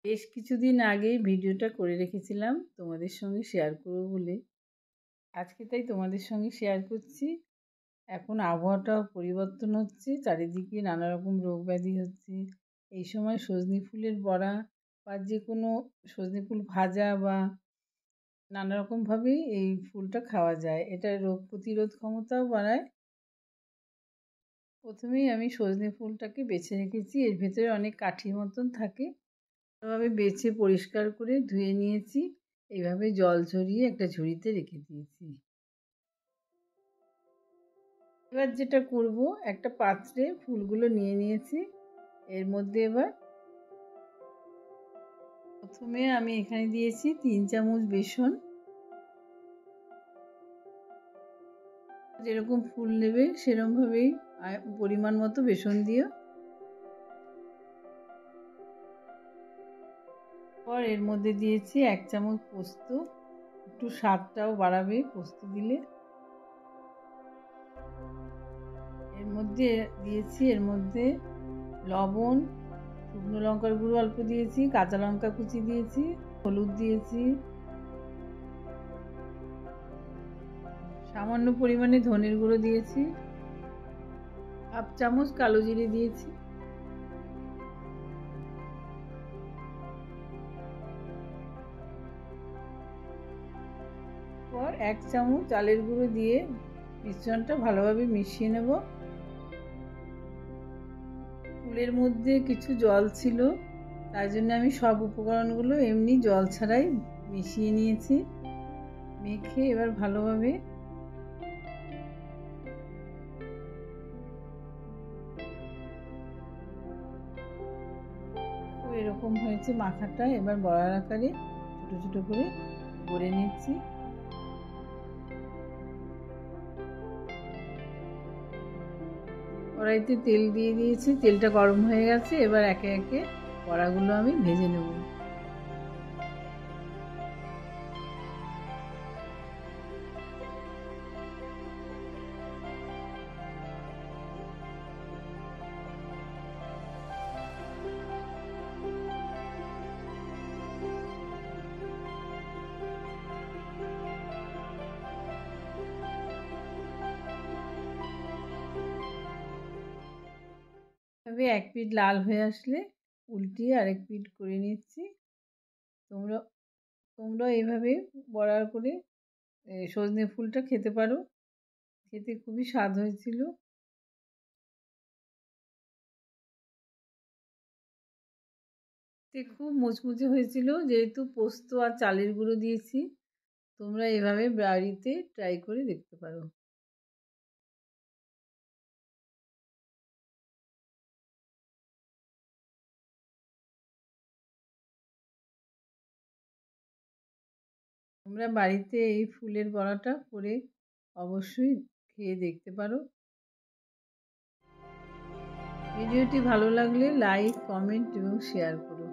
বেশ কিছুদিন আগেই ভিডিওটা করে রেখেছিলাম তোমাদের সঙ্গে শেয়ার করব বলে। আজকে তাই তোমাদের সঙ্গে শেয়ার করছি। এখন আবহাওয়াটাও পরিবর্তন হচ্ছে, চারিদিকে নানা রকম রোগ ব্যাধি হচ্ছে। এই সময় সজনে ফুলের বড়া বা যে কোনো সজনে ফুল ভাজা বা নানা রকমভাবেই এই ফুলটা খাওয়া যায়। এটা রোগ প্রতিরোধ ক্ষমতাও বাড়ায়। প্রথমেই আমি সজনে ফুলটাকে বেছে রেখেছি, এর ভেতরে অনেক কাঠির মতন থাকে। ভালোভাবে বেছে পরিষ্কার করে ধুয়ে নিয়েছি। এইভাবে জল ঝরিয়ে একটা ঝুড়িতে রেখে দিয়েছি। এবার যেটা করব, একটা পাত্রে ফুলগুলো নিয়ে নিয়েছি। এর মধ্যে এবার প্রথমে আমি এখানে দিয়েছি 3 চামচ বেসন। যেরকম ফুল নেবে সেরকমভাবেই পরিমাণ মতো বেসন দিও। পর এর মধ্যে দিয়েছি 1 চামচ পোস্ত, একটু স্বাদটাও বাড়াবে পোস্ত দিলে। এর মধ্যে লবণ, শুকনো লঙ্কার গুঁড়ো অল্প দিয়েছি, কাঁচা লঙ্কা কুচি দিয়েছি, হলুদ দিয়েছি, সামান্য পরিমাণে ধনের গুঁড়ো দিয়েছি, 1/2 চামচ কালো জিরে দিয়েছি। পর 1 চামচ চালের গুঁড়ো দিয়ে মিশ্রণটা ভালোভাবে মিশিয়ে নেব। ফুলের মধ্যে কিছু জল ছিল, তাই জন্য আমি সব উপকরণগুলো এমনি জল ছাড়াই মিশিয়ে নিয়েছি। মেখে এবার ভালোভাবে এরকম হয়েছে মাখাটা। এবার বড়ার আকারে ছোট ছোট করে গড়ে নিচ্ছি। কড়াইতে তেল দিয়ে দিয়েছি, তেলটা গরম হয়ে গেছে। এবার একে একে বড়াগুলো আমি ভেজে নেব। তবে এক পিঠ লাল হয়ে আসলে উল্টিয়ে আরেক পিঠ করে নিচ্ছি। তোমরা তোমরা এইভাবে বড়া করে সজনে ফুলটা খেতে পারো। খেতে খুবই স্বাদ হয়েছিল। খুব মুচমুচে হয়েছিল, যেহেতু পোস্ত আর চালের গুঁড়ো দিয়েছি। তোমরা এভাবে বাড়িতে ট্রাই করে দেখতে পারো। তোমরা বাড়িতে এই ফুলের বড়াটা করে অবশ্যই খেয়ে দেখতে পারো। ভিডিওটি ভালো লাগলে লাইক, কমেন্ট এবং শেয়ার করো।